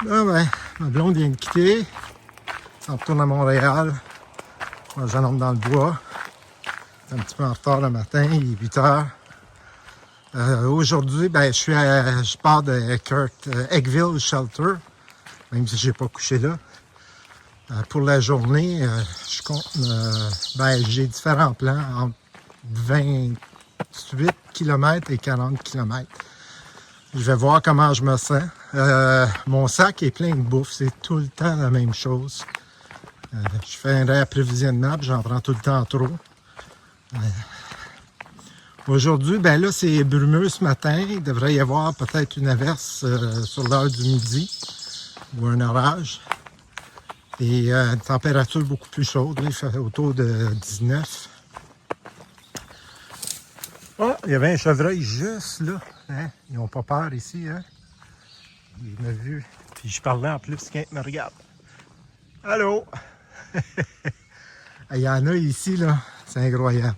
Là, ben, ma blonde vient de quitter. On retourne à Montréal. Moi, j'en dans le bois. C'est un petit peu en retard le matin, il est 8 heures. Aujourd'hui, ben, je pars de Eckville Shelter, même si je n'ai pas couché là. Pour la journée, je compte, j'ai différents plans entre 28 km et 40 km. Je vais voir comment je me sens. Mon sac est plein de bouffe, c'est tout le temps la même chose. Je fais un réapprovisionnement, puis j'en prends tout le temps trop. Aujourd'hui, ben là, c'est brumeux ce matin. Il devrait y avoir peut-être une averse sur l'heure du midi ou un orage. Et une température beaucoup plus chaude. Là, il fait autour de 19. Oh, il y avait un chevreuil juste là. Hein? Ils n'ont pas peur ici. Hein? Il m'a vu. Puis je parlais en plus quand il me regarde. Allô? Il y en a ici, là. C'est incroyable.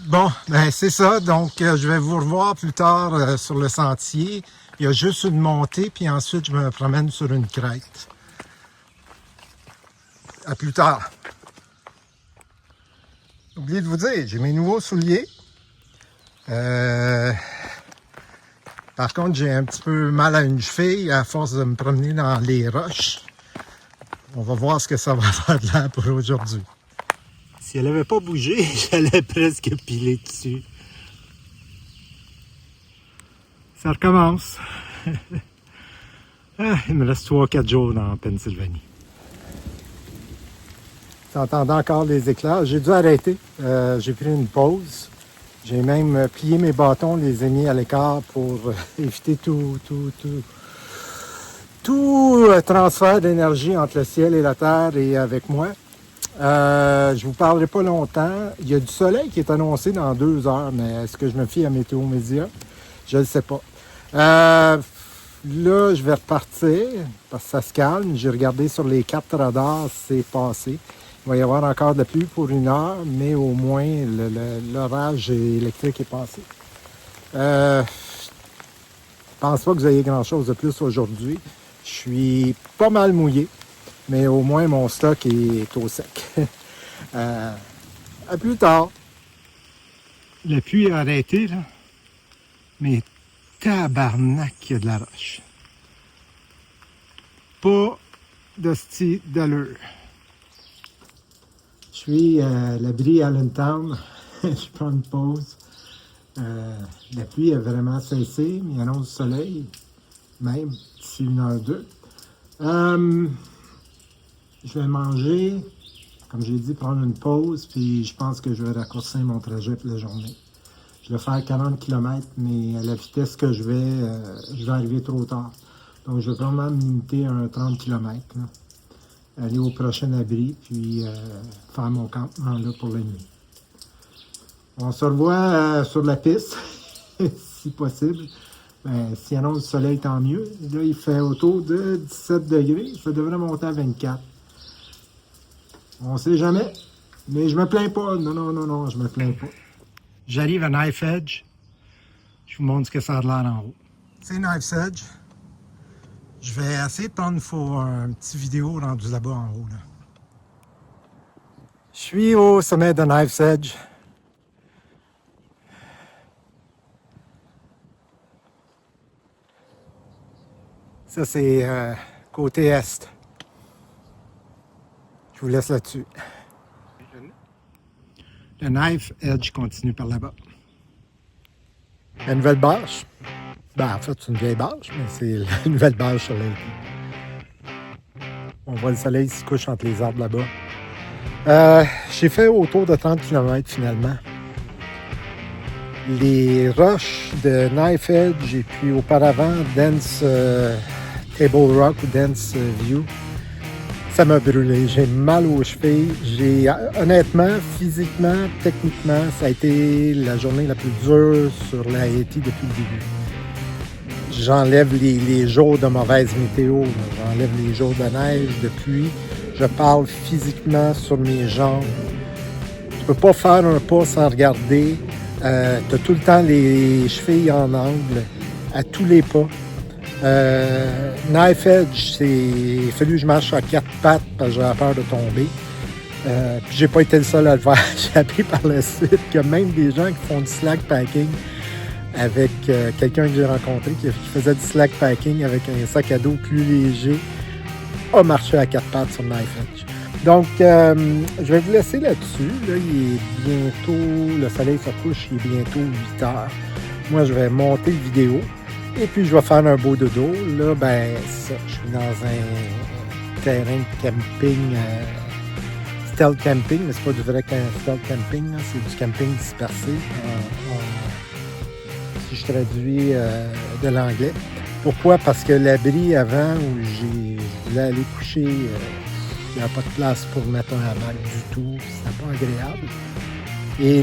Bon, ben c'est ça. Donc, je vais vous revoir plus tard sur le sentier. Il y a juste une montée, puis ensuite, je me promène sur une crête. À plus tard. Oublié de vous dire, j'ai mes nouveaux souliers. Par contre, j'ai un petit peu mal à une cheville à force de me promener dans les roches. On va voir ce que ça va faire de l'air pour aujourd'hui. Si elle n'avait pas bougé, j'allais presque piler dessus. Ça recommence. Il me reste 3-4 jours dans Pennsylvanie. Vous entendez encore les éclairs. J'ai dû arrêter. J'ai pris une pause. J'ai même plié mes bâtons, les ai mis à l'écart pour éviter tout transfert d'énergie entre le ciel et la terre et avec moi. Je vous parlerai pas longtemps. Il y a du soleil qui est annoncé dans 2 heures, mais est-ce que je me fie à Météo Média? Je ne sais pas. Là, je vais repartir parce que ça se calme. J'ai regardé sur les cartes radars, c'est passé. Il va y avoir encore de la pluie pour 1 heure, mais au moins l'orage électrique est passé. Je pense pas que vous ayez grand-chose de plus aujourd'hui. Je suis pas mal mouillé, mais au moins mon stock est au sec. À plus tard. La pluie a arrêté, là. Mais tabarnak, il y a de la roche. Pas d'hostie d'allure. Je suis à l'abri Allentown. Je prends une pause. La pluie a vraiment cessé, mais il annonce du soleil, même d'ici 1h02. Je vais manger, comme j'ai dit, prendre une pause, puis je pense que je vais raccourcir mon trajet pour la journée. Je vais faire 40 km, mais à la vitesse que je vais arriver trop tard. Donc, je vais vraiment me limiter à un 30 km. Là. Aller au prochain abri, puis faire mon campement là pour la nuit. On se revoit sur la piste, si possible. S'il annonce du soleil, tant mieux. Là, il fait autour de 17 degrés. Ça devrait monter à 24. On ne sait jamais, mais je me plains pas. Non, je me plains pas. J'arrive à Knife's Edge. Je vous montre ce que ça a l'air en haut. C'est Knife's Edge. Je vais essayer de prendre un petit vidéo rendu là-bas en haut. Là. Je suis au sommet de Knife's Edge. Ça, c'est côté est. Je vous laisse là-dessus. Le Knife's Edge continue par là-bas. La nouvelle bâche. En fait, c'est une vieille bâche, mais c'est la nouvelle bâche sur l'été. On voit le soleil qui se couche entre les arbres là-bas. J'ai fait autour de 30 km finalement. Les roches de Knife's Edge et puis auparavant Dance Table Rock ou Dance View, ça m'a brûlé. J'ai mal aux chevilles. Honnêtement, physiquement, techniquement, ça a été la journée la plus dure sur la Haïti depuis le début. J'enlève les jours de mauvaise météo, j'enlève les jours de neige, de pluie. Je parle physiquement sur mes jambes. Tu peux pas faire un pas sans regarder. Tu as tout le temps les chevilles en angle à tous les pas. Knife Edge, il a fallu que je marche à 4 pattes parce que j'avais peur de tomber. Puis j'ai pas été le seul à le faire. J'ai appris par la suite que même des gens qui font du slack packing avec quelqu'un que j'ai rencontré qui faisait du slack packing avec un sac à dos plus léger a marché à 4 pattes sur Knife Edge. Donc, je vais vous laisser là-dessus. Là, il est bientôt, le soleil se couche, il est bientôt 8 heures. Moi, je vais monter la vidéo et puis je vais faire un beau dodo. Là, ben, ça, je suis dans un terrain de camping, stealth camping, mais c'est pas du vrai stealth camping, là, c'est du camping dispersé. Si je traduis de l'anglais. Pourquoi? Parce que l'abri avant où je voulais aller coucher, il n'y avait pas de place pour mettre un hamac du tout. C'était pas agréable. Et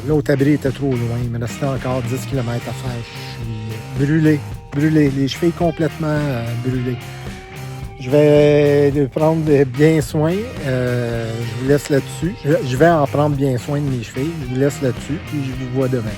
l'autre abri était trop loin. Il me restait encore 10 km à faire. Je suis brûlé. Les chevilles complètement brûlées. Je vais prendre bien soin. Je vous laisse là-dessus. Je vais en prendre bien soin de mes chevilles. Je vous laisse là-dessus et je vous vois demain.